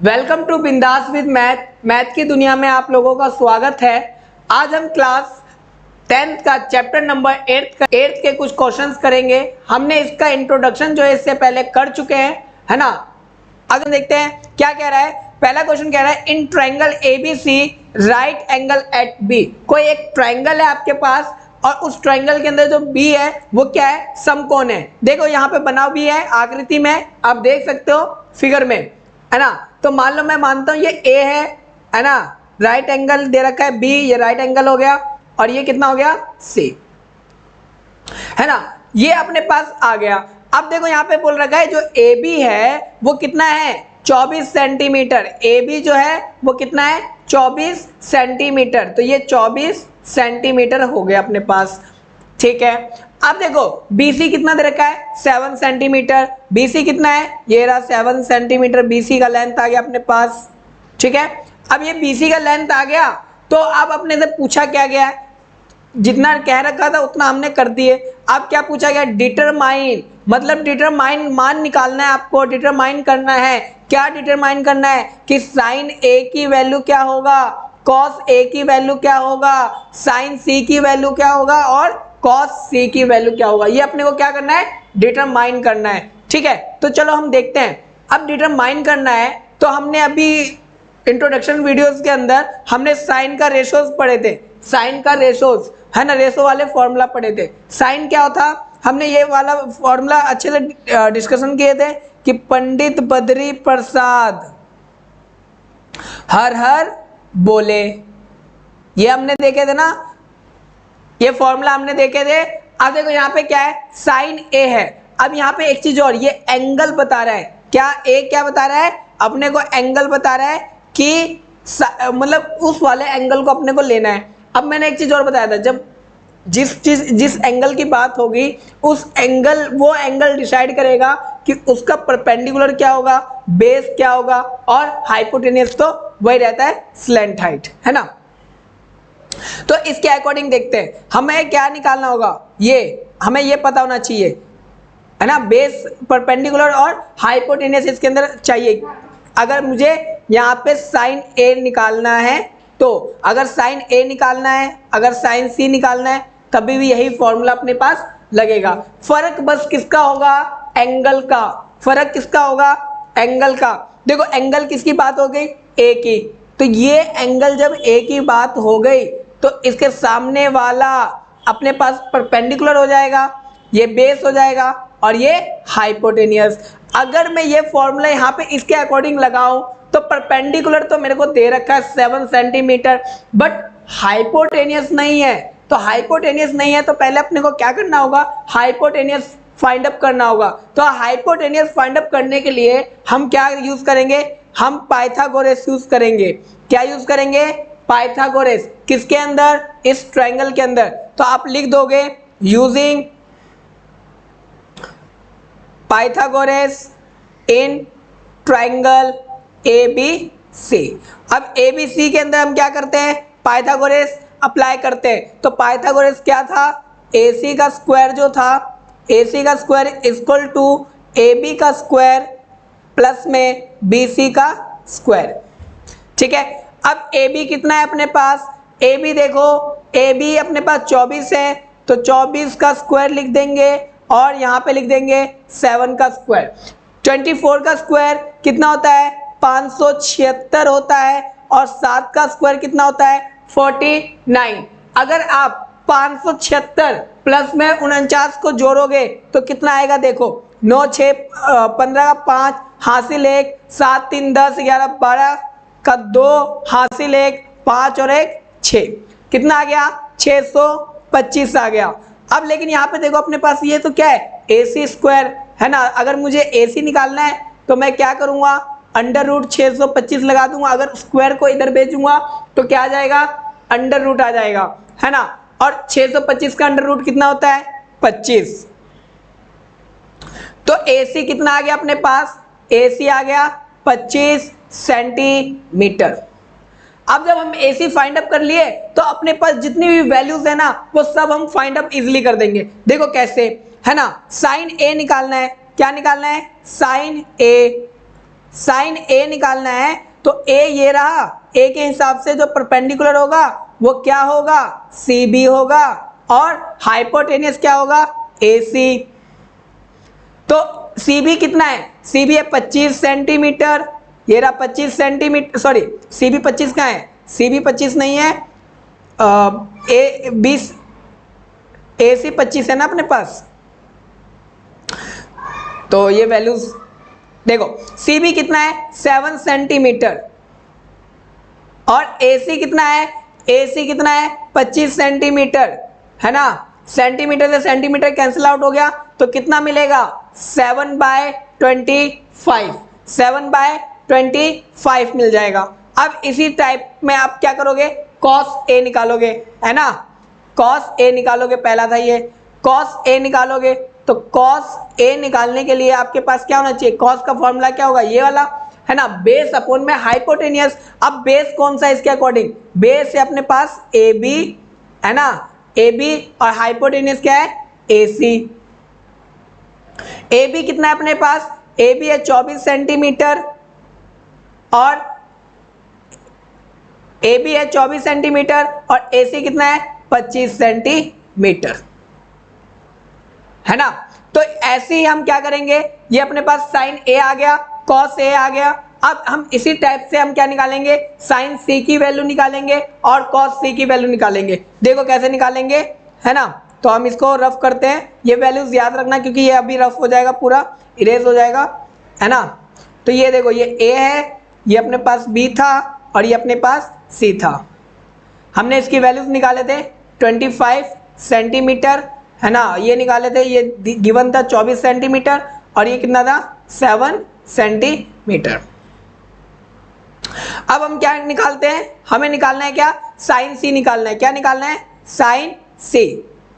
Welcome to बिंदास with math की दुनिया में आप लोगों का स्वागत है। आज हम क्लास 10th का चैप्टर नंबर 8 के कुछ क्वेश्चंस करेंगे। हमने इसका इंट्रोडक्शन जो है इससे पहले कर चुके हैं, है ना। अगर देखते हैं क्या कह रहा है। पहला क्वेश्चन कह रहा है in triangle ABC right angle at B. कोई एक ट्रायंगल है आपके पास और उस ट्रायंगल के अंदर जो बी है वो क्या है, समकोण है। देखो यहाँ पे बना भी है आकृति में, आप देख सकते हो फिगर में, है ना। तो मान लो मैं मानता हूं ये ए है ना, राइट एंगल दे रखा है बी, ये राइट एंगल हो गया और ये कितना हो गया सी, है ना। ये अपने पास आ गया। अब देखो यहाँ पे बोल रखा है जो ए बी है वो कितना है 24 सेंटीमीटर। ए बी जो है वो कितना है 24 सेंटीमीटर। तो ये 24 सेंटीमीटर हो गया अपने पास, ठीक है। अब देखो BC कितना दे रखा है 7 सेंटीमीटर। BC कितना है, ये रहा 7 सेंटीमीटर BC का लेंथ आ गया अपने पास, ठीक है। अब ये BC का लेंथ आ गया तो अब अपने से पूछा क्या गया है, जितना कह रखा था उतना हमने कर दिए। अब क्या पूछा गया, डिटरमाइन, मतलब डिटरमाइन मान निकालना है आपको, डिटरमाइन करना है। क्या डिटरमाइन करना है कि साइन A की वैल्यू क्या होगा, कॉस A की वैल्यू क्या होगा, साइन C की वैल्यू क्या होगा और कॉस C की वैल्यू क्या होगा। ये अपने को क्या करना है, डिटरमाइन करना है, ठीक है। तो चलो हम देखते हैं। अब डिटरमाइन करना है तो हमने अभी इंट्रोडक्शन वीडियोस के अंदर हमने साइन का रेशोज पढ़े थे, साइन का रेशोज, है ना, रेशो वाले फॉर्मूला पढ़े थे। साइन क्या होता, हमने ये वाला फॉर्मूला अच्छे से डिस्कशन किए थे कि पंडित बद्री प्रसाद हर हर बोले, ये हमने देखे थे ना, ये फॉर्मूला हमने देखे थे। अब देखो यहाँ पे क्या है, साइन ए है। अब यहाँ पे एक चीज और, ये एंगल बता रहा है। क्या ए क्या बता रहा है, अपने को एंगल बता रहा है कि मतलब उस वाले एंगल को अपने को लेना है। अब मैंने एक चीज और बताया था, जब जिस एंगल की बात होगी उस एंगल, वो एंगल डिसाइड करेगा कि उसका परपेंडिकुलर क्या होगा, बेस क्या होगा और हाइपोटेनियस तो वही रहता है स्लैंट हाइट, है ना। तो इसके अकॉर्डिंग देखते हैं हमें क्या निकालना होगा, ये हमें ये पता होना चाहिए, है ना। बेस, परपेंडिकुलर और हाइपोटेनियस इसके अंदर चाहिए। अगर मुझे यहाँ पे साइन ए निकालना है तो अगर साइन ए निकालना है, अगर साइन सी निकालना है, तभी भी यही फॉर्मूला अपने पास लगेगा। फर्क बस किसका होगा, एंगल का। फर्क किसका होगा, एंगल का। देखो एंगल किसकी बात हो गई, ए की। तो ये एंगल जब ए की बात हो गई तो इसके सामने वाला अपने पास परपेंडिकुलर हो जाएगा, ये बेस हो जाएगा और ये हाइपोटेनियस। अगर मैं ये फॉर्मूला यहाँ पे इसके अकॉर्डिंग लगाऊं तो परपेंडिकुलर तो मेरे को दे रखा है 7 सेंटीमीटर, बट हाइपोटेनियस नहीं है। तो हाइपोटेनियस नहीं है तो पहले अपने को क्या करना होगा, हाइपोटेनियस फाइंड अप करना होगा। तो हाइपोटेनियस फाइंड अप करने के लिए हम क्या यूज करेंगे, हम पाइथागोरस यूज करेंगे। क्या यूज करेंगे, पाइथागोरस। किसके अंदर, इस ट्रायंगल के अंदर। तो आप लिख दोगे using Pythagoras in triangle ABC। अब ABC के अंदर हम क्या करते हैं, पाइथागोरस अप्लाई करते हैं। तो पाइथागोरस क्या था, AC का स्क्वायर जो था, AC का स्क्वायर इक्वल टू AB का स्क्वायर प्लस में BC का स्क्वायर, ठीक है। अब AB कितना है अपने पास, AB देखो, AB अपने पास 24 है तो 24 का स्क्वायर लिख देंगे और यहाँ पे लिख देंगे 7 का स्क्वायर। 24 का स्क्वायर कितना होता है 576 होता है और 7 का स्क्वायर कितना होता है 49। अगर आप 576 प्लस में 49 को जोड़ोगे तो कितना आएगा, देखो 9 6 15 का 5 हासिल 1, 7 3 10 11 12 का 2 हासिल 1, 5 और 1 6, कितना आ गया 625 आ गया। अब लेकिन यहाँ पे देखो अपने पास ये तो क्या है AC स्क्वायर, है ना। अगर मुझे AC निकालना है तो मैं क्या करूँगा, अंडर रूट 625 लगा दूंगा। अगर स्क्वायर को इधर भेजूंगा तो क्या आ जाएगा, अंडर रूट आ जाएगा, है ना। और 625 का अंडर रूट कितना होता है 25। तो AC कितना आ गया अपने पास, AC आ गया 25 सेंटीमीटर। अब जब हम AC फाइंड अप कर लिए तो अपने पास जितनी भी वैल्यूज है ना वो सब हम फाइंड अप इजीली कर देंगे। देखो कैसे, है ना। साइन A निकालना है, क्या निकालना है, साइन A साइन ए निकालना है तो ए ये रहा, ए के हिसाब से जो परपेंडिकुलर होगा वो क्या होगा, सी बी होगा, और हाइपोटेनियस क्या होगा, ए सी। तो सी बी कितना है, सी बी है 25 सेंटीमीटर, ये रहा 25 सेंटीमीटर, सॉरी सी बी 25 कहाँ है, सी बी 25 नहीं है, ए 20, ए सी 25 है ना अपने पास। तो ये वैल्यूज देखो, सी बी कितना है 7 सेंटीमीटर, और ए सी कितना है, ए सी कितना है 25 सेंटीमीटर, है ना। सेंटीमीटर से सेंटीमीटर कैंसिल आउट हो गया तो कितना मिलेगा, 7/25, 7/25 मिल जाएगा। अब इसी टाइप में आप क्या करोगे, कॉस ए निकालोगे, है ना, कॉस ए निकालोगे, पहला था ये, कॉस ए निकालोगे। तो कॉस ए निकालने के लिए आपके पास क्या होना चाहिए, कॉस का फॉर्मूला क्या होगा, ये वाला, है ना, बेस अपॉन में हाइपोटेनियस। अब बेस कौन सा है इसके अकॉर्डिंग, बेस है अपने पास ए बी, है ना, ए बी, और हाइपोटेनियस क्या है, ए सी। ए बी कितना है अपने पास, ए बी है 24 सेंटीमीटर, और ए बी है 24 सेंटीमीटर, और ए सी कितना है 25 सेंटीमीटर, है ना। तो ऐसे ही हम क्या करेंगे, ये अपने पास साइन ए आ गया, कॉस ए आ गया। अब हम इसी टाइप से हम क्या निकालेंगे, साइन सी की वैल्यू निकालेंगे और कॉस सी की वैल्यू निकालेंगे। देखो कैसे निकालेंगे, है ना। तो हम इसको रफ करते हैं, ये वैल्यूज याद रखना क्योंकि ये अभी रफ हो जाएगा, पूरा इरेज हो जाएगा, है ना। तो ये देखो, ये ए है, ये अपने पास बी था, और ये अपने पास सी था। हमने इसकी वैल्यूज निकाले थे 25 सेंटीमीटर, है ना, ये निकाले थे, ये गिवन था 24 सेंटीमीटर, और ये कितना था 7 सेंटीमीटर। अब हम क्या निकालते हैं, हमें निकालना है क्या, साइन सी निकालना है। क्या निकालना है, साइन सी।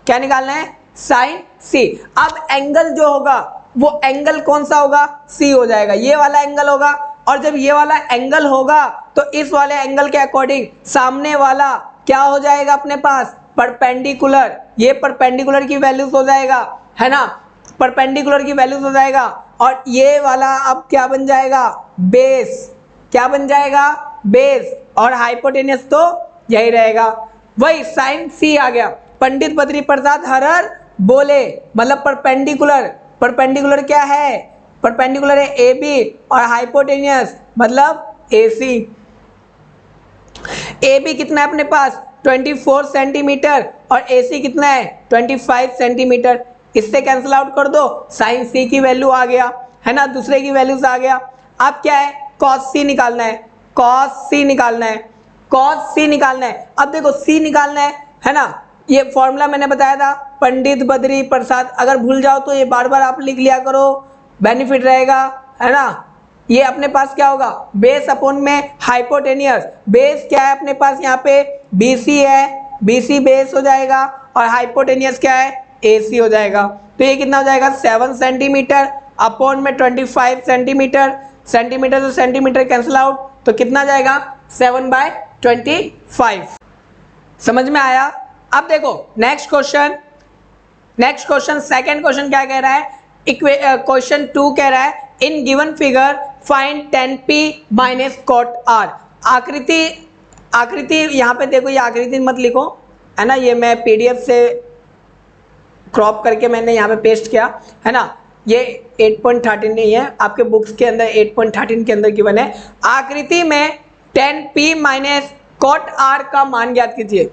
क्या निकालना है, साइन सी। अब एंगल जो होगा वो एंगल कौन सा होगा, सी हो जाएगा, ये वाला एंगल होगा। और जब ये वाला एंगल होगा तो इस वाले एंगल के अकॉर्डिंग सामने वाला क्या हो जाएगा अपने पास, परपेंडिकुलर। ये परपेंडिकुलर की वैल्यूज हो जाएगा, है ना, परपेंडिकुलर की वैल्यूज हो जाएगा। और ये वाला अब क्या बन जाएगा, बेस। क्या बन जाएगा, बेस। और हाइपोटेनियस तो यही रहेगा, वही साइन सी आ गया। पंडित बद्री प्रसाद हरर बोले, मतलब परपेंडिकुलर। परपेंडिकुलर क्या है, परपेंडिकुलर है ए बी, और हाइपोटेनियस मतलब ए सी। ए बी कितना है अपने पास 24 सेंटीमीटर, और ए सी कितना है 25 सेंटीमीटर। इससे कैंसिल आउट कर दो, साइन सी की वैल्यू आ गया, है ना, दूसरे की वैल्यूज आ गया। अब क्या है, कॉस सी निकालना है, कॉस सी निकालना है, कॉस सी निकालना है। अब देखो सी निकालना है ना, ये फॉर्मूला मैंने बताया था, पंडित बद्री प्रसाद। अगर भूल जाओ तो ये बार बार आप लिख लिया करो, बेनिफिट रहेगा, है ना। ये अपने पास क्या होगा, बेस अपॉन में हाइपोटेनियस। बेस क्या है अपने पास, यहाँ पे BC है, BC बेस हो जाएगा, और हाइपोटेनियस क्या है, AC हो जाएगा। तो ये कितना हो जाएगा 7 सेंटीमीटर अपॉन में 25 सेंटीमीटर। सेंटीमीटर से सेंटीमीटर कैंसिल आउट, तो कितना जाएगा 7/25। समझ में आया। अब देखो नेक्स्ट क्वेश्चन, सेकंड क्वेश्चन क्या कह रहा है, क्वेश्चन 2 कह रहा है in given figure find 10p minus cot r। आकृति यहाँ पे देखो, ये आकृति मत लिखो, है ना, ये मैं PDF से क्रॉप करके मैंने यहाँ पे पेस्ट किया, है ना। ये 8.13 नहीं है, आपके बुक्स के अंदर 8.13 के अंदर गिवन है। आकृति में 10p माइनस कॉट r का मान ज्ञात कीजिए।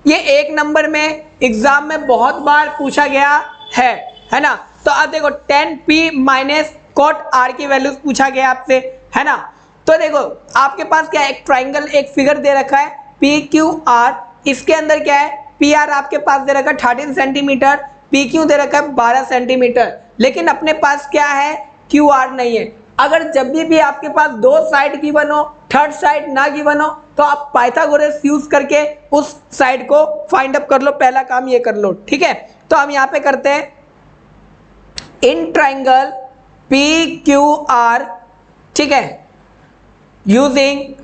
ये 1 नंबर में एग्जाम में बहुत बार पूछा गया है ना। तो अब देखो 10p माइनस कॉट r की वैल्यूज पूछा गया आपसे, है ना। तो देखो आपके पास क्या है, एक ट्राइंगल, एक फिगर दे रखा है PQR। इसके अंदर क्या है, PR आपके पास दे रखा है 13 सेंटीमीटर, PQ दे रखा है 12 सेंटीमीटर, लेकिन अपने पास क्या है, QR नहीं है। अगर जब भी आपके पास 2 साइड गिवन हो, थर्ड साइड ना गिवन हो, तो आप पाइथागोरस यूज करके उस साइड को फाइंड अप कर लो। पहला काम ये कर लो, ठीक है। तो हम यहाँ पे करते हैं इन ट्राइंगल PQR, ठीक है, यूजिंग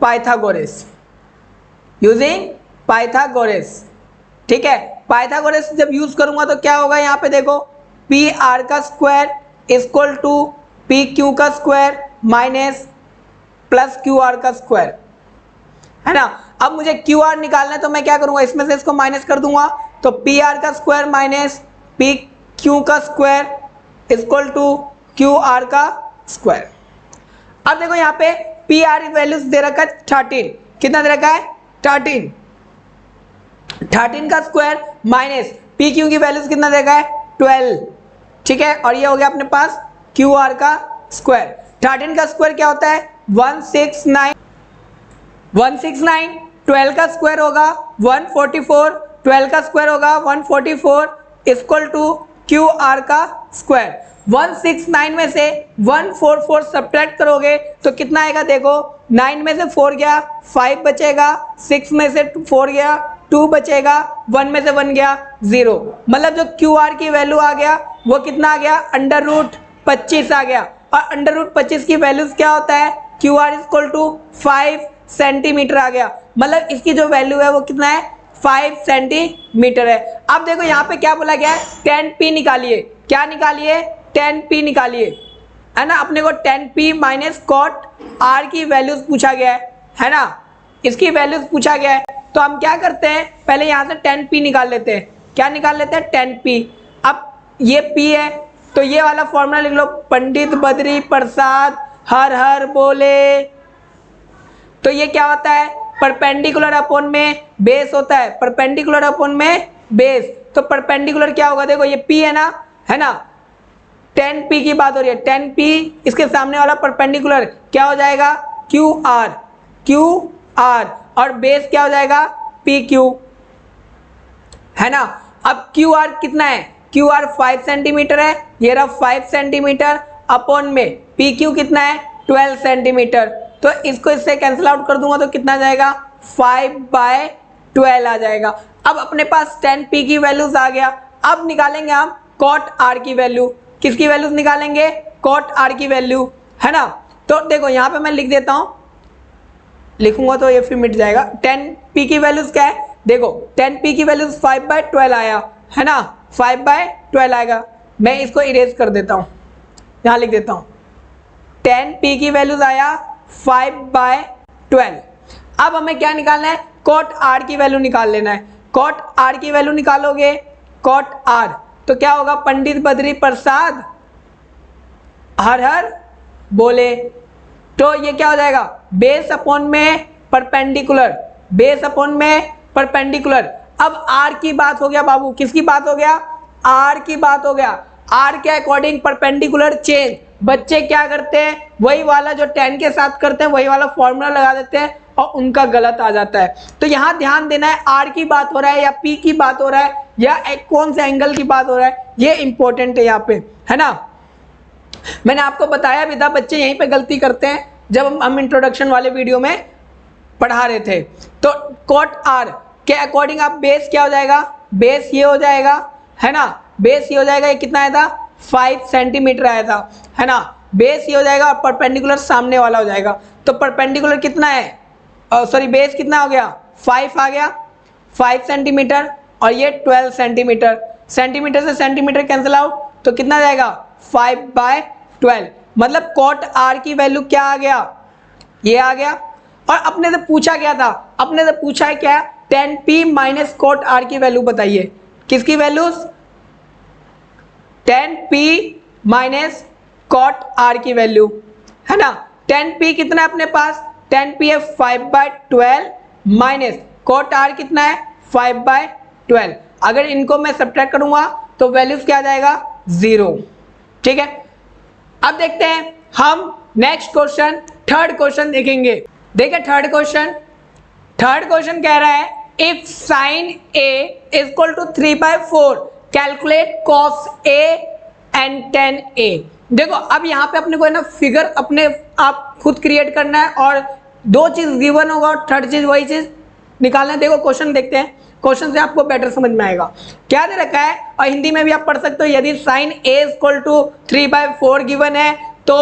पाइथागोरस, ठीक है। पाइथागोरस जब यूज करूंगा तो क्या होगा, यहाँ पे देखो PR का square equal to P Q का square minus plus Q R का स्क्वायर, है ना। अब मुझे क्यू आर निकालना है तो मैं क्या करूंगा, इसमें से इसको माइनस कर दूंगा, तो पी आर का स्क्वायर माइनस पी क्यू का square equal to Q R का स्क्वायर। अब देखो यहाँ पे पी आर वैल्यूज दे रखा है 13, कितना दे रखा है 13, 13 का स्क्वायर माइनस पी क्यू की वैल्यूज कितना दे रखा है 12, ठीक है। और ये हो गया अपने पास क्यू आर का स्क्वायर। 13 का स्क्वायर क्या होता है 169, 169, 12 का स्क्वायर होगा 144, 12 का स्क्वायर होगा 144 इक्वल टू क्यू आर का स्क्वायर। 169 में से 144 सब्ट्रैक्ट करोगे तो कितना आएगा, देखो 9 में से 4 गया 5 बचेगा, 6 में से 4 गया 2 बचेगा, 1 में से 1 गया 0, मतलब जो क्यू आर की वैल्यू आ गया वो कितना आ गया अंडर रूट 25 आ गया। और अंडर रूट 25 की वैल्यूज क्या होता है, Q R equal to 5 centimetre आ गया, मतलब इसकी जो वैल्यू है वो कितना है 5 सेंटीमीटर है। अब देखो यहाँ पे क्या बोला गया है 10p निकालिए, क्या निकालिए 10p निकालिए, है ना। अपने को 10p माइनस कॉट आर की वैल्यूज पूछा गया है ना, इसकी वैल्यूज पूछा गया है। तो हम क्या करते हैं, पहले यहाँ से 10p निकाल लेते हैं, क्या निकाल लेते हैं 10p। अब ये p है तो ये वाला फॉर्मूला लिख लो, पंडित बद्री प्रसाद हर हर बोले, तो ये क्या होता है परपेंडिकुलर अपॉन में बेस होता है, परपेंडिकुलर अपॉन में बेस, तो परपेंडिकुलर क्या होगा, देखो ये p है ना 10p की बात हो रही है, 10p इसके सामने वाला परपेंडिकुलर क्या हो जाएगा क्यू आर और बेस क्या हो जाएगा पी क्यू, है ना। अब क्यू आर कितना है, क्यू आर 5 सेंटीमीटर है, ये रहा 5 सेंटीमीटर अपॉन में पी क्यू कितना है 12 सेंटीमीटर, तो इसको इससे कैंसिल आउट कर दूंगा तो कितना आ जाएगा 5/12 आ जाएगा। अब अपने पास 10p की वैल्यूज आ गया, अब निकालेंगे हम कॉट आर की वैल्यू, किसकी वैल्यूज निकालेंगे कॉट आर की वैल्यू, है ना। तो देखो यहाँ पे मैं लिख देता हूँ, लिखूंगा तो ये फिर मिट जाएगा। 10p की वैल्यूज क्या है, देखो 10p की वैल्यूज 5/12 आया, है ना 5/12 आएगा, मैं इसको इरेज कर देता हूँ, यहाँ लिख देता हूँ 10p की वैल्यूज आया 5/12। अब हमें क्या निकालना है कॉट आर की वैल्यू निकाल लेना है, कॉट आर की वैल्यू निकालोगे कॉट आर तो क्या होगा पंडित बद्री प्रसाद हर हर बोले, तो ये क्या हो जाएगा बेस अपॉन में परपेंडिकुलर, बेस अपॉन में परपेंडिकुलर। अब आर की बात हो गया बाबू, किसकी बात हो गया आर की बात हो गया, आर के अकॉर्डिंग परपेंडिकुलर चेंज, बच्चे क्या करते हैं वही वाला जो 10 के साथ करते हैं वही वाला फॉर्मूला लगा देते हैं और उनका गलत आ जाता है। तो यहाँ ध्यान देना है आर की बात हो रहा है या पी की बात हो रहा है या कौन से एंगल की बात हो रहा है, ये इंपॉर्टेंट है यहाँ पे, है ना। मैंने आपको बताया भी था, बच्चे यहीं पे गलती करते हैं जब हम इंट्रोडक्शन वाले वीडियो में पढ़ा रहे थे। तो कॉट आर के अकॉर्डिंग आप बेस क्या हो जाएगा, बेस ये हो जाएगा, है ना, बेस ये हो जाएगा, ये कितना आया था 5 सेंटीमीटर आया था, है ना, बेस ये हो जाएगा और परपेंडिकुलर सामने वाला हो जाएगा। तो परपेंडिकुलर कितना है, सॉरी बेस कितना हो गया 5 आ गया, 5 सेंटीमीटर और ये 12 सेंटीमीटर, सेंटीमीटर से सेंटीमीटर कैंसिल आउट तो कितना जाएगा 5/12, मतलब कॉट आर की वैल्यू क्या आ गया ये आ गया। और अपने से पूछा गया था, अपने से पूछा है क्या 10p माइनस कॉट आर की वैल्यू बताइए, किसकी values 10p minus cot R की वैल्यू, है ना। 10p कितना है अपने पास 10p है 5/12 माइनस कॉट आर कितना है 5/12, अगर इनको मैं सब्ट्रैक्ट करूंगा तो वैल्यूज क्या आ जाएगा 0, ठीक है। अब देखते हैं हम नेक्स्ट क्वेश्चन, थर्ड क्वेश्चन देखेंगे। देखिए थर्ड क्वेश्चन कह रहा है if sine a equal to 3/4 calculate cos a and tan a। देखो अब यहाँ पे अपने को है ना फिगर अपने आप खुद क्रिएट करना है और दो चीज गिवन होगा और थर्ड चीज वही चीज निकालना है। देखो क्वेश्चन देखते हैं, क्वेश्चन से आपको बेटर समझ में आएगा क्या दे रखा है, और हिंदी में भी आप पढ़ सकते हो। यदि sine a equal to 3/4 given है तो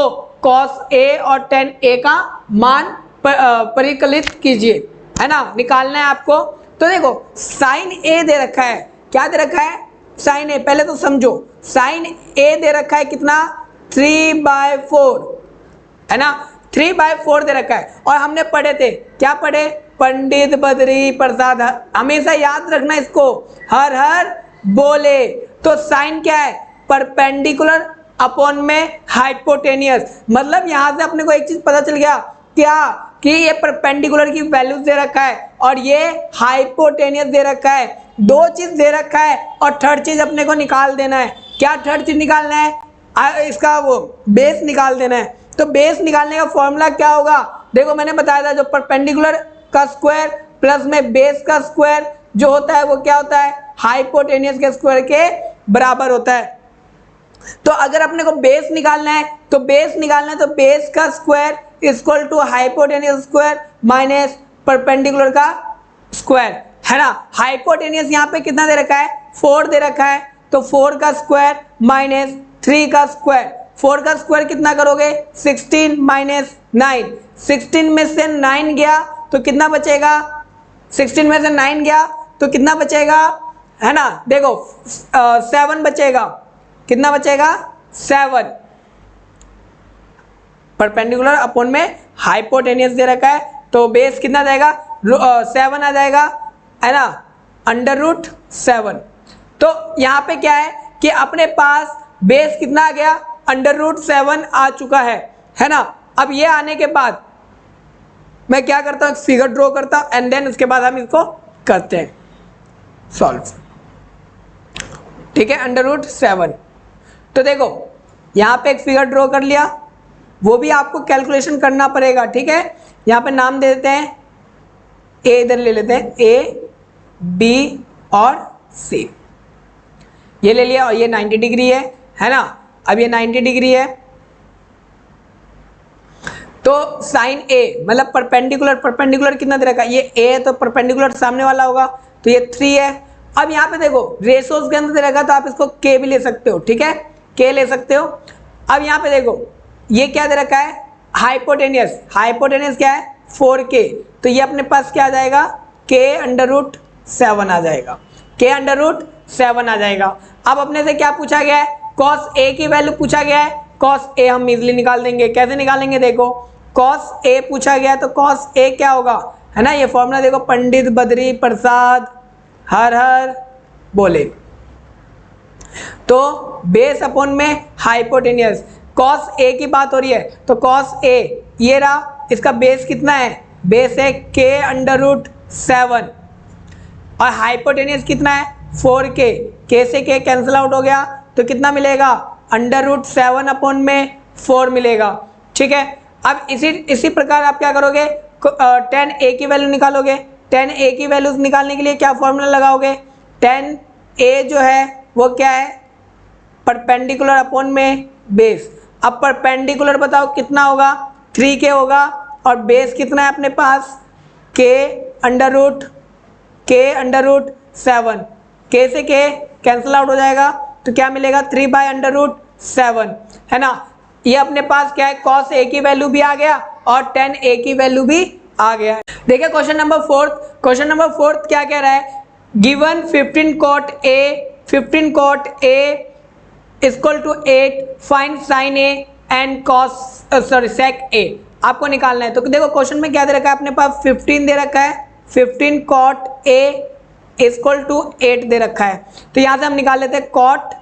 cos a और tan a का मान परिकलित कीजिए, है ना, निकालना है आपको। तो देखो साइन a दे रखा है, क्या दे रखा है साइन a, पहले तो समझो साइन a दे रखा है कितना 3/4, है ना, 3/4 दे रखा है। और हमने पढ़े थे, क्या पढ़े, पंडित बद्री प्रसाद, हमेशा याद रखना इसको, हर हर बोले। तो साइन क्या है, परपेंडिकुलर अपॉन में हाइपोटेनियस। मतलब यहां से अपने को एक चीज पता चल गया, क्या, कि ये परपेंडिकुलर की वैल्यूज दे रखा है और ये हाइपोटेनियस दे रखा है। दो चीज दे रखा है और थर्ड चीज अपने को निकाल देना है। क्या थर्ड चीज निकालना है, इसका वो बेस निकाल देना है। तो बेस निकालने का फॉर्मूला क्या होगा, देखो मैंने बताया था, जो परपेंडिकुलर का स्क्वायर प्लस में बेस का स्क्वायर जो होता है वो क्या होता है, हाइपोटेनियस के स्क्वायर के बराबर होता है। तो अगर अपने को बेस निकालना है तो बेस का square equal to hypotenuse square minus perpendicular का स्क्वायर, है ना। हाइपोटेनियस यहाँ पे कितना दे रखा है, 4 दे रखा है, तो 4 का स्क्वायर माइनस 3 का स्क्वायर। 4 का स्क्वायर कितना करोगे, 16 माइनस 9, 16 में से 9 गया तो कितना बचेगा, 16 में से 9 गया तो कितना बचेगा, है ना, देखो 7 बचेगा, कितना बचेगा, 7। परपेंडिकुलर अपॉन में हाइपोटेनियस दे रखा है, तो बेस कितना जाएगा, 7 आ जाएगा, है ना, √7। तो यहाँ पे क्या है कि अपने पास बेस कितना आ गया, √7 आ चुका है ना। अब ये आने के बाद मैं क्या करता हूँ, फिगर ड्रॉ करता हूँ एंड देन उसके बाद हम इसको करते हैं सॉल्व, ठीक है, √7। तो देखो यहाँ पे एक फिगर ड्रॉ कर लिया, वो भी आपको कैलकुलेशन करना पड़ेगा, ठीक है। यहाँ पे नाम दे देते हैं, ए इधर ले लेते हैं, ए बी और सी, ये ले लिया, और ये 90 डिग्री है ना। अब ये 90 डिग्री है, तो साइन ए मतलब परपेंडिकुलर कितना दे रखा है, ये ए है तो परपेंडिकुलर सामने वाला होगा, तो ये 3 है। अब यहाँ पे देखो रेशोज के अंदर दे रखा, तो आप इसको के भी ले सकते हो, ठीक है, के ले सकते हो। अब यहाँ पे देखो ये क्या दे रखा है, हाइपोटेनियस क्या है, 4k, तो ये अपने पास क्या आ जाएगा, k√7 आ जाएगा, k√7 आ जाएगा। अब अपने से क्या पूछा गया है, cos a की वैल्यू पूछा गया है, cos a हम इजीली निकाल देंगे। कैसे निकालेंगे, देखो cos a पूछा गया है तो cos a क्या होगा, है ना, ये फॉर्मूला देखो, पंडित बद्री प्रसाद हर हर बोले, तो बेस अपॉन में हाइपोटेनियस। cos a की बात हो रही है तो cos a ये रहा, इसका बेस कितना है, बेस है k√7 और हाइपोटेनियस कितना है 4k, k से k कैंसिल आउट हो गया तो कितना मिलेगा, √7 अपॉन में 4 मिलेगा, ठीक है। अब इसी प्रकार आप क्या करोगे, tan a की वैल्यू निकालोगे। tan a की वैल्यूज निकालने के लिए क्या फॉर्मूला लगाओगे, tan a जो है वो क्या है, परपेंडिकुलर अपॉन में बेस। अब परपेंडिकुलर बताओ कितना होगा, 3k होगा, और बेस कितना है अपने पास, k√7, k से k कैंसिल आउट हो जाएगा तो क्या मिलेगा, 3/√7, है ना। ये अपने पास क्या है, cos a की वैल्यू भी आ गया और tan a की वैल्यू भी आ गया। देखिए क्वेश्चन नंबर 4 क्या कह रहा है, given 15 cot a equal to 8, find sin a and sec a, आपको निकालना है। तो देखो क्वेश्चन में क्या दे रखा है, अपने पास 15 दे रखा है, 15 cot a इक्वल टू 8 दे रखा है, तो यहाँ से हम निकाल लेते हैं cot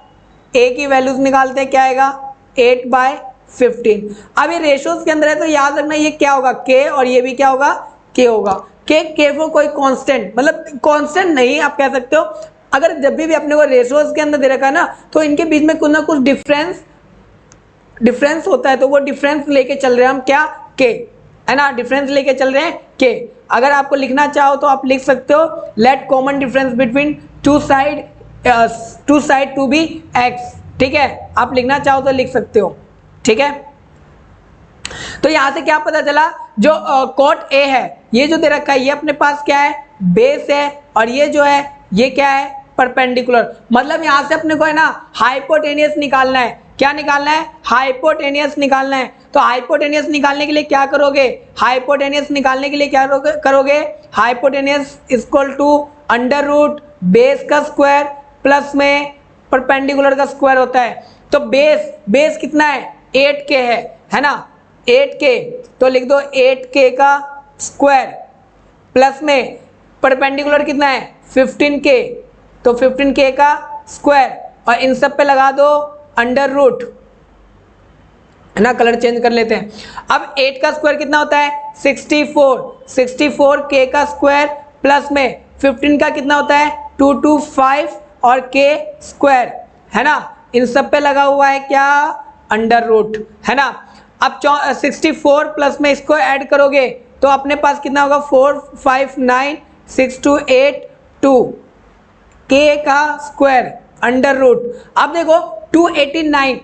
a की वैल्यूज निकालते हैं, क्या आएगा 8/15। अब ये रेशोज के अंदर है तो याद रखना ये क्या होगा, k, और ये भी क्या होगा, k होगा। k को कोई कांस्टेंट, मतलब कांस्टेंट नहीं आप कह सकते हो, अगर जब भी अपने को रेशोज के अंदर दे रखा है ना तो इनके बीच में कुछ ना कुछ डिफरेंस होता है, तो वो डिफरेंस लेके चल रहे हैं हम, क्या, k, है ना, डिफरेंस लेके चल रहे हैं k। अगर आपको लिखना चाहो तो आप लिख सकते हो, let common difference between two side to be x, ठीक है, आप लिखना चाहो तो लिख सकते हो, ठीक है। तो यहां से क्या पता चला, जो cot a है ये जो दे रखा है ये अपने पास क्या है, बेस है, और ये जो है ये क्या है, परपेंडिकुलर। मतलब यहां से अपने को है ना हाइपोटेनियस निकालना है। क्या निकालना है, हाइपोटेनियस निकालना है। तो हाइपोटेनियस निकालने के लिए क्या करोगे, hypotenuse equal to under root base का स्क्वायर प्लस में परपेंडिकुलर का स्क्वायर होता है। तो बेस कितना है 8k है ना, 8k, तो लिख दो 8k का स्क्वायर प्लस में परपेंडिकुलर कितना है 15k, तो 15k का स्क्वायर, और इन सब पे लगा दो अंडर रूट, है ना। कलर चेंज कर लेते हैं। अब 8 का स्क्वायर कितना होता है 64, 64k का स्क्वायर प्लस में 15 का कितना होता है 225 और k स्क्वायर, है ना। इन सब पे लगा हुआ है क्या अंडर रूट, है ना। अब 64 प्लस में इसको ऐड करोगे तो अपने पास कितना होगा 4596282 k का स्क्वायर अंडर रूट। अब देखो 289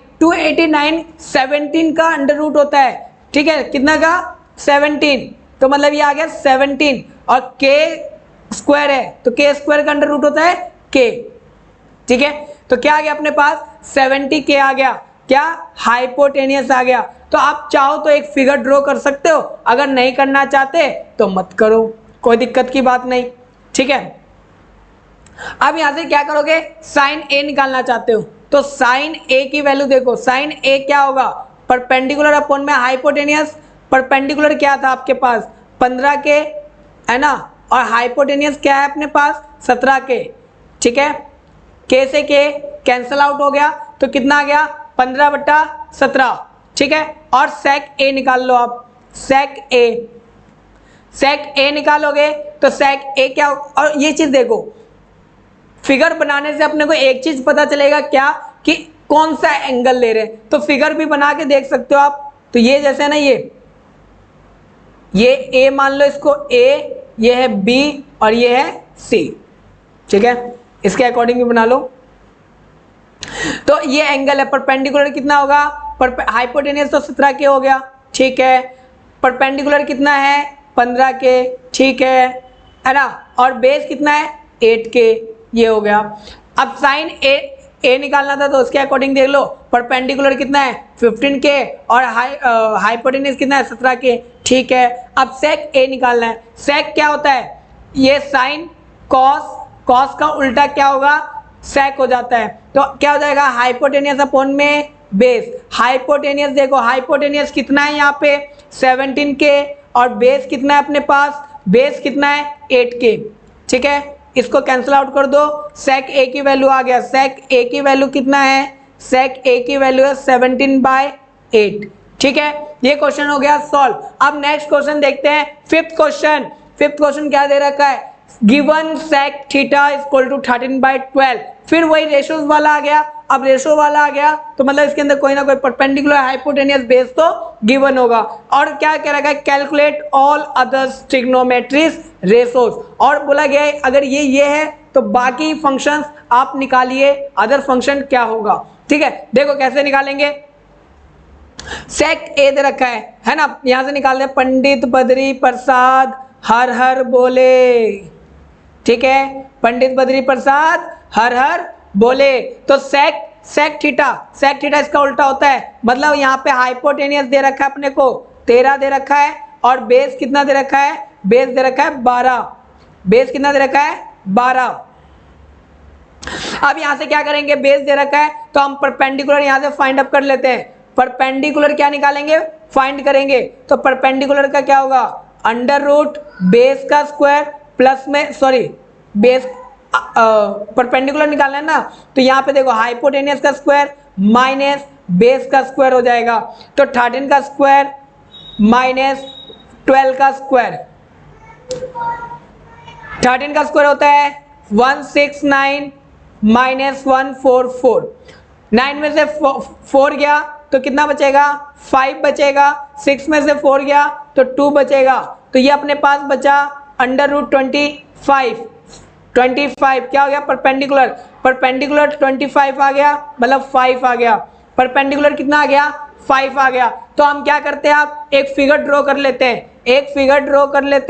17 का अंडर रूट होता है, ठीक है, कितना का 17, तो मतलब ये आ गया 17, और k स्क्वायर है तो k स्क्वायर का अंडर रूट होता है k, ठीक है। तो क्या आ गया अपने पास 70k आ गया, क्या हाइपोटेनियस आ गया। तो आप चाहो तो एक फिगर ड्रॉ कर सकते हो, अगर नहीं करना चाहते तो मत करो, कोई दिक्कत की बात नहीं, ठीक है। अब यहां से क्या करोगे साइन a निकालना चाहते हो तो साइन a की वैल्यू देखो, साइन a क्या होगा परपेंडिकुलर अपॉन में हाइपोटेनियस। परपेंडिकुलर क्या था आपके पास 15k, है ना, और हाइपोटेनियस क्या है अपने पास 17k, ठीक है। k से k कैंसल आउट हो गया तो कितना आ गया 15/17, ठीक है। और सेक a निकाल लो आप, सेक a निकालोगे तो सेक a क्या, और ये चीज देखो फिगर बनाने से अपने को एक चीज पता चलेगा क्या कि कौन सा एंगल ले रहे हैं, तो फिगर भी बना के देख सकते हो आप। तो ये जैसे ना ये a मान लो इसको a, ये है b और ये है c, ठीक है, इसके अकॉर्डिंग भी बना लो। तो ये एंगल है, परपेंडिकुलर कितना होगा हाइपोटेनियस तो 17k हो गया, ठीक है, परपेंडिकुलर कितना है 15k, ठीक है ना, और बेस कितना है 8k, ये हो गया। अब साइन a निकालना था तो उसके अकॉर्डिंग देख लो, परपेंडिकुलर कितना है 15k और हाइपोटेनियस कितना है 17k, ठीक है। अब सेक a निकालना है, सेक क्या होता है ये साइन कॉस, कॉस का उल्टा क्या होगा सेक हो जाता है, तो क्या हो जाएगा हाइपोटेनियस अपॉन में बेस। हाइपोटेनियस देखो हाइपोटेनियस कितना है यहाँ पे 17k और बेस कितना है अपने पास, बेस कितना है 8k, ठीक है। इसको कैंसिल आउट कर दो, सेक a की वैल्यू आ गया, सेक a की वैल्यू कितना है, सेक a की वैल्यू है 17/8, ठीक है। ये क्वेश्चन हो गया सॉल्व। अब नेक्स्ट क्वेश्चन देखते हैं, फिफ्थ क्वेश्चन क्या दे रखा है, given sec theta equal to 13/12, फिर वही रेशोज वाला आ गया। अब रेशो वाला आ गया तो मतलब इसके अंदर कोई ना कोई परपेंडिकुलर हाइपोटेनियस बेस तो गिवन होगा, और क्या कह रखा है कैलकुलेट ऑल अदर ट्रिग्नोमेट्रीज रेशोज, और बोला गया है अगर ये है तो बाकी फंक्शंस आप निकालिए अदर फंक्शन क्या होगा, ठीक है। देखो कैसे निकालेंगे, सेक ए दे रखा है ना, यहां से निकाल रहे पंडित बद्री प्रसाद हर हर बोले, ठीक है, पंडित बद्री प्रसाद हर हर बोले। तो सेक थीटा इसका उल्टा होता है, मतलब यहाँ पे हाइपोटेनियस दे रखा है अपने को 13 दे रखा है, और बेस कितना दे रखा है, बेस दे रखा है 12, बेस कितना दे रखा है 12। अब यहां से क्या करेंगे, बेस दे रखा है तो हम परपेंडिकुलर यहां से फाइंड अप कर लेते हैं। परपेंडिकुलर क्या निकालेंगे, फाइंड करेंगे, तो परपेंडिकुलर का क्या होगा अंडर रूट बेस का स्क्वायर प्लस में सॉरी बेस परपेंडिकुलर निकालना है ना, तो यहाँ पे देखो हाइपोटेनियस का स्क्वायर माइनस बेस का स्क्वायर हो जाएगा, तो 13 का स्क्वायर माइनस 12 का स्क्वायर, 13 का स्क्वायर होता है 169 माइनस 144, 9 में से 4 गया तो कितना बचेगा 5 बचेगा, 6 में से 4 गया तो 2 बचेगा, तो ये अपने पास बचा अंडर रूट 25 क्या हो गया परपेंडिकुलर 25 आ गया, मतलब 5 आ गया, परपेंडिकुलर कितना आ गया 5 आ गया। तो हम क्या करते हैं, आप एक फिगर ड्रॉ कर लेते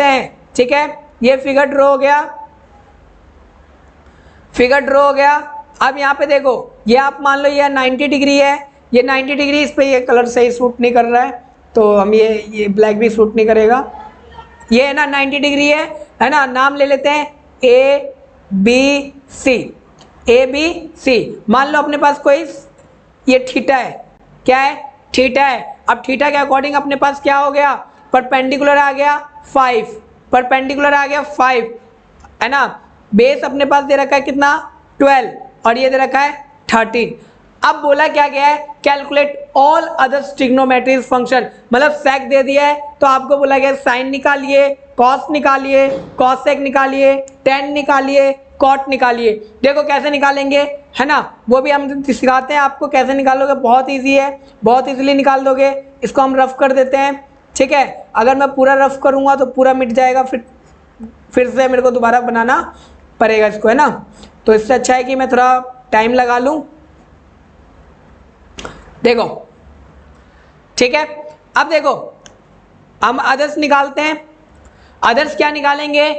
हैं, ठीक है, ये फिगर ड्रॉ हो गया। अब यहाँ पे देखो ये आप मान लो ये 90 डिग्री है, ये 90 डिग्री, इस पे ये कलर सही सूट नहीं कर रहा है तो हम ये ब्लैक भी सूट नहीं करेगा, ये है ना 90 डिग्री है ना, नाम ले लेते हैं ए बी सी। मान लो अपने पास कोई ये थीटा है, क्या है थीटा है। अब थीटा के अकॉर्डिंग अपने पास क्या हो गया, परपेंडिकुलर आ गया 5, परपेंडिकुलर आ गया 5 है ना। बेस अपने पास दे रखा है कितना 12 और ये दे रखा है 13। अब बोला क्या गया है, calculate all other trigonometry function, मतलब सेक दे दिया है तो आपको बोला गया साइन निकालिए, कॉस निकालिए, कॉसेक निकालिए, टेन निकालिए, कॉट निकालिए। देखो कैसे निकालेंगे है ना, वो भी हम सिखाते हैं आपको कैसे निकालोगे, बहुत इजी है, बहुत इजीली निकाल दोगे। इसको हम रफ कर देते हैं, ठीक है। अगर मैं पूरा रफ करूँगा तो पूरा मिट जाएगा, फिर से मेरे को दोबारा बनाना पड़ेगा इसको, है ना। तो इससे अच्छा है कि मैं थोड़ा टाइम लगा लूँ। देखो ठीक है, अब देखो हम अदर्स निकालते हैं। अदर्स क्या निकालेंगे,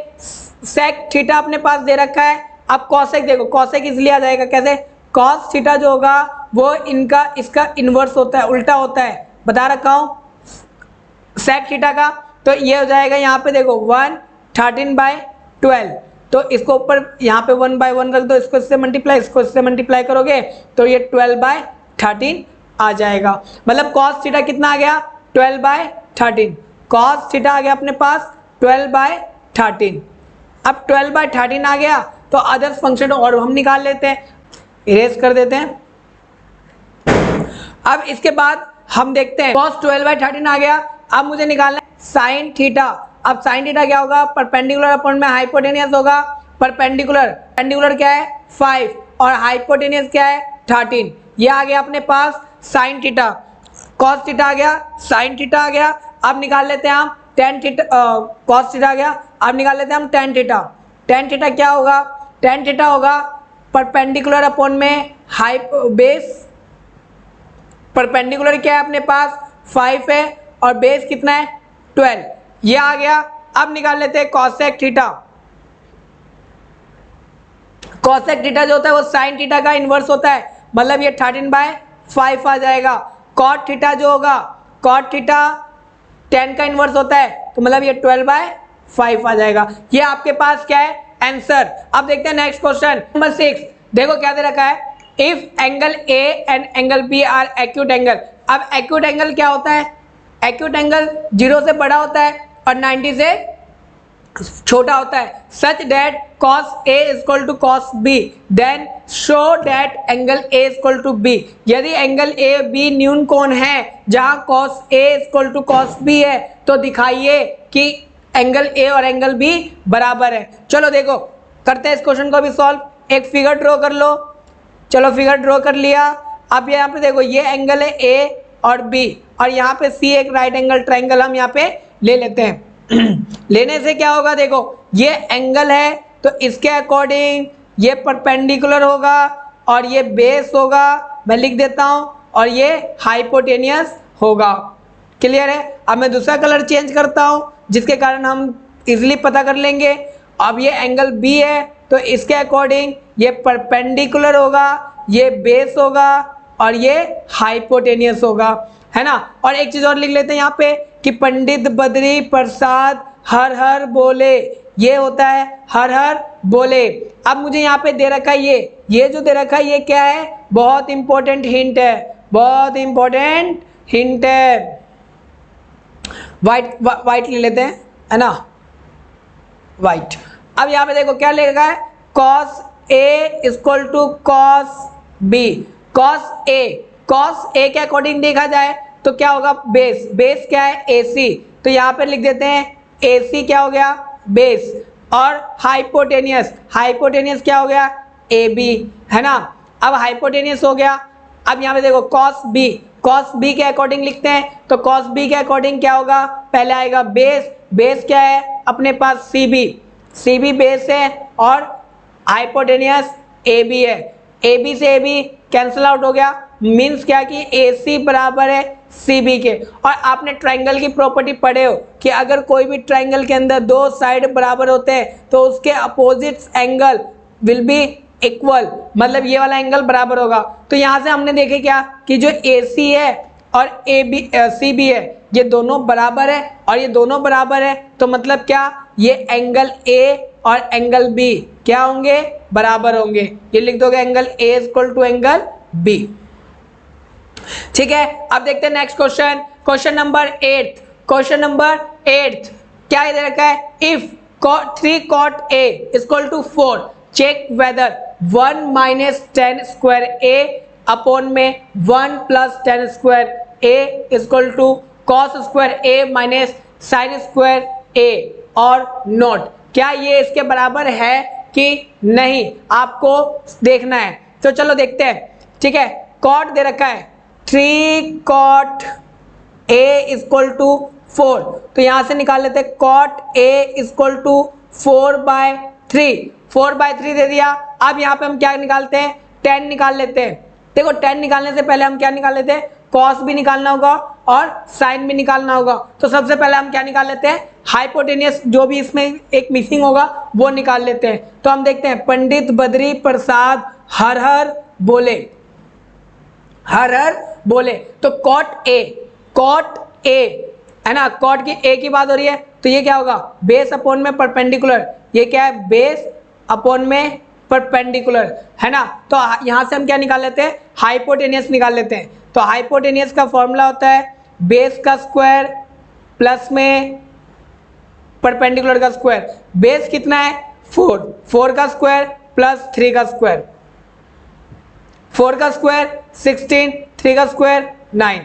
सेक थीटा अपने पास दे रखा है। अब कॉसेक देखो, कॉसेक इसलिए आ जाएगा कैसे, कॉस थीटा जो होगा वो इनका इसका इन्वर्स होता है, उल्टा होता है, बता रखा हूँ सेक थीटा का। तो ये हो जाएगा यहाँ पे देखो 1/13/12, तो इसको ऊपर यहाँ पे 1/1 रख दो, इसको इससे मल्टीप्लाई, इसको इससे मल्टीप्लाई करोगे तो ये 12/13 आ जाएगा। मतलब कॉस थीटा कितना आ गया 12/13, कॉस थीटा आ गया अपने पास 12/13। अब 12/13 आ गया तो अदर्स फंक्शन और हम निकाल लेते हैं, इरेज कर देते हैं। अब इसके बाद हम देखते हैं cos 12/13 आ गया। अब मुझे निकालना है साइन थीटा। अब साइन थीटा क्या होगा, परपेंडिकुलर अपॉन में हाइपोटेनियस होगा। परपेंडिकुलर क्या है 5 और हाइपोटेनियस क्या है 13। ये आ गया अपने पास साइन थीटा, कॉस थीटा आ गया, साइन थीटा आ गया। अब निकाल लेते हैं हम टेन थीटा, कॉस थीटा आ गया। अब निकाल लेते हैं हम टेन थीटा। टेन थीटा क्या होगा, टेन थीटा होगा परपेंडिकुलर अपॉन में बेस, परपेंडिकुलर क्या है अपने पास 5 है और बेस कितना है 12, ये आ गया। अब निकाल लेते हैं कॉसेक थीटा। कॉसेक थीटा जो होता है वो साइन थीटा का इन्वर्स होता है, मतलब ये 13/5 आ जाएगा। कॉट थीटा जो होगा, कॉट थीटा 10 का इन्वर्स होता है, तो मतलब ये 12/5 आ जाएगा। ये आपके पास क्या है आंसर। अब देखते हैं नेक्स्ट क्वेश्चन नंबर 6। देखो क्या दे रखा है, if angle A and angle B are acute angle. अब एक्यूट एंगल क्या होता है, एक्यूट एंगल 0 से बड़ा होता है और 90 से छोटा होता है। Such that cos A equal to cos B, then show that angle A equal to B। यदि एंगल A B न्यून कोण है जहां cos A equal to cos B है, तो दिखाइए कि एंगल A और एंगल B बराबर है। चलो देखो करते हैं इस क्वेश्चन को भी सॉल्व। एक फिगर ड्रॉ कर लो, चलो फिगर ड्रॉ कर लिया। अब यहाँ पे देखो ये एंगल है A और B और यहाँ पे C एक राइट एंगल ट्राइंगल हम यहाँ पे ले लेते हैं। लेने से क्या होगा, देखो ये एंगल है तो इसके अकॉर्डिंग ये परपेंडिकुलर होगा और ये बेस होगा, मैं लिख देता हूँ, और ये हाइपोटेनियस होगा। क्लियर है। अब मैं दूसरा कलर चेंज करता हूँ जिसके कारण हम इजीली पता कर लेंगे। अब ये एंगल B है तो इसके अकॉर्डिंग ये परपेंडिकुलर होगा, ये बेस होगा और ये हाइपोटेनियस होगा, है ना। और एक चीज और लिख लेते हैं यहाँ पे कि पंडित बद्री प्रसाद हर हर बोले, ये होता है हर हर बोले। अब मुझे यहाँ पे दे रखा है ये जो दे रखा है ये क्या है, बहुत इंपॉर्टेंट हिंट है, बहुत इंपॉर्टेंट हिंट है। वाइट ले लेते हैं, है ना, वाइट। अब यहाँ पे देखो क्या लिखा है, cos A equal to cos B। cos A के अकॉर्डिंग देखा जाए तो क्या होगा, बेस क्या है AC, तो यहाँ पे लिख देते हैं AC क्या हो गया बेस, और हाइपोटेनियस क्या हो गया AB, है ना। अब हाइपोटेनियस हो गया। अब यहाँ पे देखो cos B के अकॉर्डिंग लिखते हैं, तो cos B के अकॉर्डिंग क्या होगा, पहले आएगा बेस क्या है अपने पास CB बेस है और हाइपोटेनियस AB है। AB से AB कैंसिल आउट हो गया, मीन्स क्या कि AC बराबर है CB के। और आपने ट्राइंगल की प्रॉपर्टी पढ़े हो कि अगर कोई भी ट्राइंगल के अंदर दो साइड बराबर होते हैं तो उसके opposite angle will be equal, मतलब ये वाला एंगल बराबर होगा। तो यहाँ से हमने देखे क्या कि जो AC है और CB है ये दोनों बराबर है, और ये दोनों बराबर है तो मतलब क्या, ये एंगल A और एंगल B क्या होंगे, बराबर होंगे। ये लिख दोगे angle A equal to angle B। ठीक है, अब देखते हैं next question, question number 8। Question number 8 क्या दे रखा है, if 3 cot a equal to 4 check whether 1 minus 10 square a upon में 1 plus 10 square a equal to cos square a minus sine square a और नॉट, क्या ये इसके बराबर है कि नहीं, आपको देखना है। तो चलो देखते हैं। ठीक है, कॉट दे रखा है 3 cot a इक्वल टू 4, तो यहां से निकाल लेते हैं cot a इक्वल टू 4/3, 4/3 दे दिया। अब यहाँ पे हम क्या निकालते हैं, 10 निकाल लेते हैं। देखो 10 निकालने से पहले हम क्या निकाल लेते हैं, कॉस भी निकालना होगा और साइन भी निकालना होगा। तो सबसे पहले हम क्या निकाल लेते हैं, हाइपोटेनियस, जो भी इसमें एक मिसिंग होगा वो निकाल लेते हैं। तो हम देखते हैं, पंडित बद्री प्रसाद हर हर बोले, हर हर बोले। तो कॉट ए है ना, कॉट की ए की बात हो रही है, तो ये क्या होगा, बेस अपॉन में परपेंडिकुलर, ये क्या है, बेस अपॉन में परपेंडिकुलर, है ना। तो यहां से हम क्या निकाल लेते हैं, हाइपोटेनियस निकाल लेते हैं। तो हाइपोटेनियस का फॉर्मूला होता है बेस का स्क्वायर प्लस में परपेंडिकुलर का स्क्वायर। बेस कितना है, 4 का स्क्वायर प्लस 3 का स्क्वायर, 4 का स्क्वायर 16, 3 का स्क्वायर 9,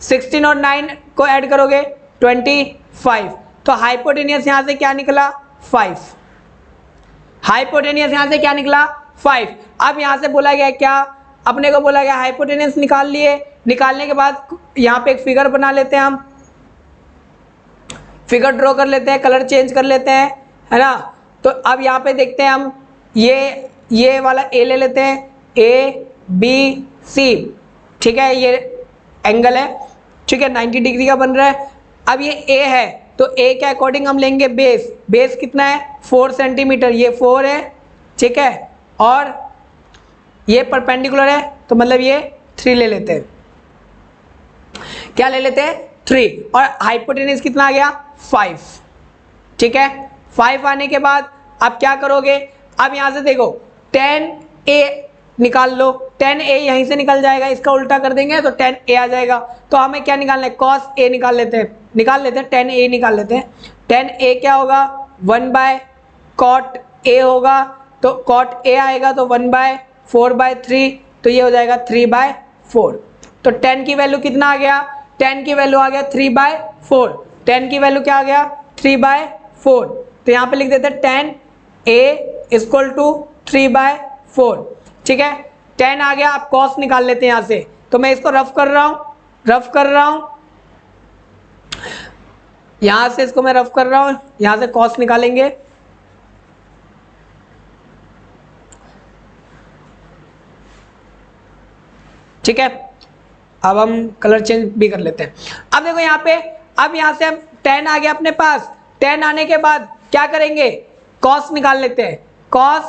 16 और 9 को ऐड करोगे 25। तो हाइपोटेनियस यहां से क्या निकला, 5। हाइपोटेनियस यहां से क्या निकला, 5। अब यहां से बोला गया क्या, अपने को बोला गया हाइपोटेनियस निकाल लिए। निकालने के बाद यहाँ पे एक फिगर बना लेते हैं, हम फिगर ड्रॉ कर लेते हैं, कलर चेंज कर लेते हैं, है ना। तो अब यहाँ पे देखते हैं हम, ये वाला ए ले लेते हैं, ABC, ठीक है, ये एंगल है, ठीक है, 90 डिग्री का बन रहा है। अब ये ए है, तो ए के अकॉर्डिंग हम लेंगे बेस, बेस कितना है, 4 सेंटीमीटर, ये 4 है, ठीक है, और ये परपेंडिकुलर है, तो मतलब ये 3 ले लेते हैं, क्या ले लेते हैं, 3, और हाइपोटेनियस कितना आ गया, 5, ठीक है। 5 आने के बाद अब क्या करोगे, अब यहां से देखो 10a निकाल लो, 10a यहीं से निकल जाएगा, इसका उल्टा कर देंगे तो 10a आ जाएगा। तो हमें क्या निकालना है, cos a निकाल लेते हैं, 10a निकाल लेते हैं। 10a क्या होगा, 1/cot a होगा, तो cot a आएगा तो 1/4/3, तो ये हो जाएगा 3/4। तो 10 की वैल्यू कितना आ गया, 10 की वैल्यू आ गया 3/4, 10 की वैल्यू क्या आ गया, 3/4। तो यहाँ पे लिख देते हैं 10a इक्वल टू 3/4, ठीक है। 10 आ गया, अब cos निकाल लेते हैं यहाँ से। तो मैं इसको रफ कर रहा हूँ, यहाँ से इसको मैं रफ कर रहा हूँ, यहाँ से cos निकालेंगे, ठीक है। अब हम कलर चेंज भी कर लेते हैं। अब देखो यहाँ पे, अब यहाँ से हम 10 आ गया अपने पास, 10 आने के बाद क्या करेंगे, cos निकाल लेते हैं, cos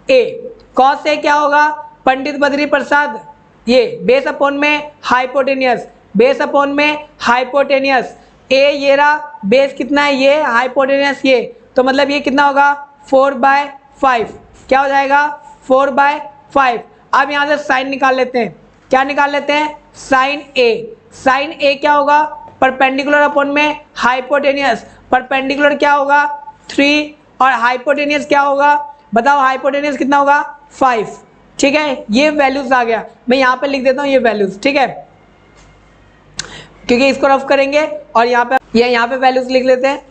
a क्या होगा, पंडित बद्री प्रसाद, ये बेस अपॉन में हाइपोटेनियस, बेस अपॉन में हाइपोटेनियस, a ये रहा, बेस कितना है, ये हाइपोटेनियस ये, तो मतलब ये कितना होगा, 4/5, क्या हो जाएगा, 4/5। अब यहाँ से साइन निकाल लेते हैं, क्या निकाल लेते हैं, साइन a क्या होगा, परपेंडिकुलर अपॉन में हाइपोटेनियस, परपेंडिकुलर क्या होगा, 3, और हाइपोटेनियस क्या होगा, बताओ, हाइपोटेनियस कितना होगा, 5, ठीक है। ये वैल्यूज आ गया, मैं यहाँ पे लिख देता हूँ ये वैल्यूज, ठीक है, क्योंकि इसको रफ करेंगे, और यहाँ पे वैल्यूज लिख लेते हैं।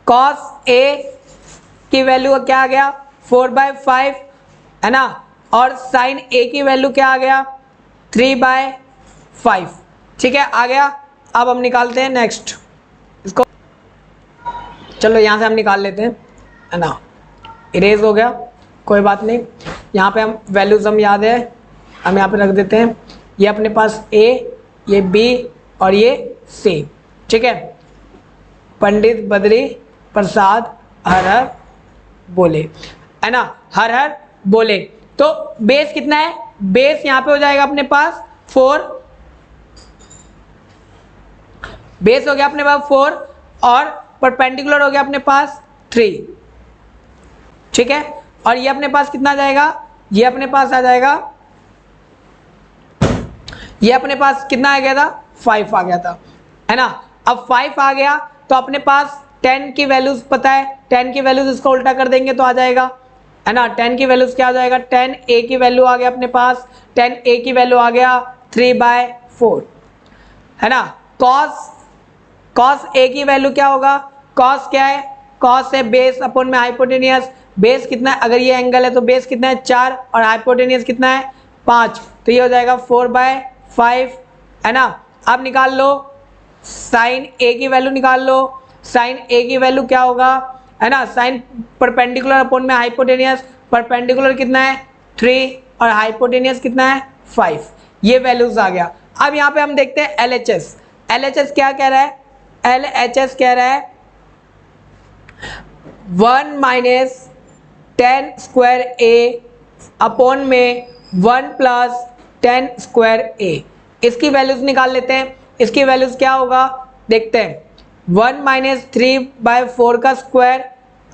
cos a की वैल्यू क्या आ गया, 4/5, है ना, और साइन a की वैल्यू क्या आ गया, 3/5, ठीक है, आ गया। अब हम निकालते हैं नेक्स्ट इसको, चलो यहाँ से हम निकाल लेते हैं, है ना, इरेज हो गया, कोई बात नहीं। यहाँ पे हम वैल्यूज हम याद है, हम यहाँ पे रख देते हैं, ये अपने पास a, ये b और ये c, ठीक है। पंडित बद्री प्रसाद हर हर बोले, है ना, हर हर बोले। तो बेस कितना है, बेस यहाँ पे हो जाएगा अपने पास 4, बेस हो गया अपने पास 4, और परपेंडिकुलर हो गया अपने पास 3, ठीक है। और ये अपने पास कितना आ जाएगा, ये अपने पास आ जाएगा, ये अपने पास कितना आ गया था, 5 आ गया था, है ना। अब 5 आ गया तो अपने पास 10 की वैल्यूज पता है, 10 की वैल्यूज इसको उल्टा कर देंगे तो आ जाएगा, है ना। 10 की वैल्यूज क्या आ जाएगा, 10a की वैल्यू आ गया अपने पास, 10a की वैल्यू आ गया 3/4, है ना। cos a की वैल्यू क्या होगा, cos क्या है, cos है बेस अपॉन में हाइपोटेनियस, बेस कितना है, अगर ये एंगल है तो बेस कितना है 4 और हाइपोटेनियस कितना है 5, तो ये हो जाएगा 4/5, है ना। अब निकाल लो साइन a की वैल्यू निकाल लो, साइन a की वैल्यू क्या होगा, है ना, साइन परपेंडिकुलर अपॉन में हाइपोटेनियस, परपेंडिकुलर कितना है 3 और हाइपोटेनियस कितना है 5, ये वैल्यूज आ गया। अब यहाँ पे हम देखते हैं LHS, LHS क्या कह रहा है, LHS कह रहा है 1 माइनस 10 स्क्वायर a अपॉन में 1 प्लस 10 स्क्वायर a, इसकी वैल्यूज निकाल लेते हैं। इसकी वैल्यूज क्या होगा देखते हैं, 1 माइनस 3/4 का स्क्वायर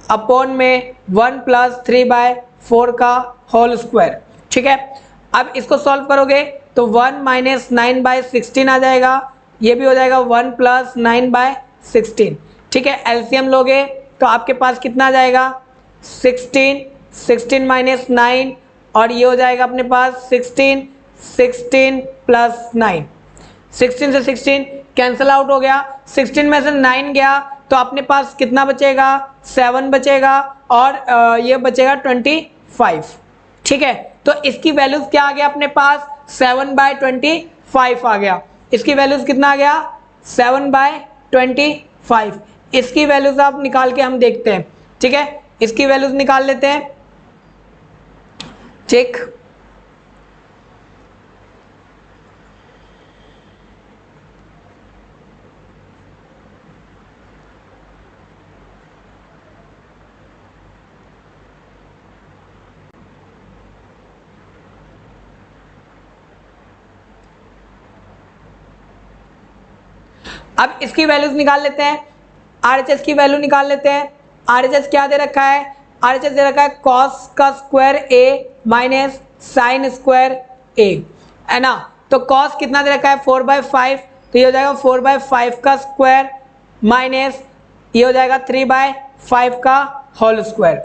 अपॉन में 1 प्लस 3/4 का होल स्क्वायर, ठीक है। अब इसको सॉल्व करोगे तो 1 माइनस 9/16 आ जाएगा, ये भी हो जाएगा 1 प्लस 9/16, ठीक है। एलसीएम लोगे तो आपके पास कितना आ जाएगा 16, 16 माइनस 9 और ये हो जाएगा अपने पास 16, 16 प्लस 9, 16 से 16 कैंसिल आउट हो गया, 16 में से 9 गया तो अपने पास कितना बचेगा 7 बचेगा और ये बचेगा 25, ठीक है। तो इसकी वैल्यूज क्या आ गया अपने पास 7/25 आ गया, इसकी वैल्यूज कितना आ गया 7/25, इसकी वैल्यूज आप निकाल के हम देखते हैं, ठीक है। इसकी वैल्यूज निकाल लेते हैं, चेक। अब इसकी वैल्यूज निकाल लेते हैं, RHS की वैल्यू निकाल लेते हैं। RHS क्या दे रखा है, RHS दे रखा है कॉस का square a minus sine square a, है ना। तो कॉस कितना दे रखा है 4/5, तो ये हो जाएगा 4/5 का स्क्वायर माइनस ये हो जाएगा 3/5 का होल स्क्वायर।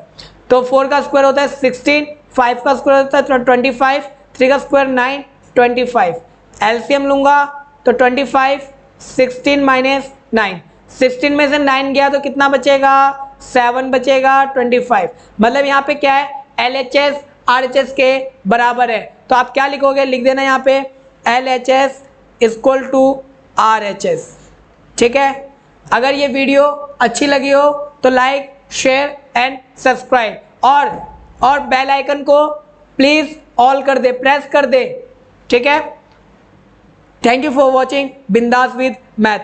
तो 4 का स्क्वायर होता है 16, 5 का स्क्वायर होता है 25, 3 का स्क्वायर 9, 25, एलसीएम लूंगा तो 25, 16 माइनस 9, 16 में से 9 गया तो कितना बचेगा 7 बचेगा 25, मतलब यहाँ पे क्या है LHS RHS के बराबर है। तो आप क्या लिखोगे, लिख देना यहाँ पे LHS इक्वल टू RHS, ठीक है। अगर ये वीडियो अच्छी लगी हो तो लाइक शेयर एंड सब्सक्राइब और बेल आइकन को प्लीज ऑल कर दे, प्रेस कर दे, ठीक है। थैंक यू फॉर वॉचिंग बिंदास विद मैथ।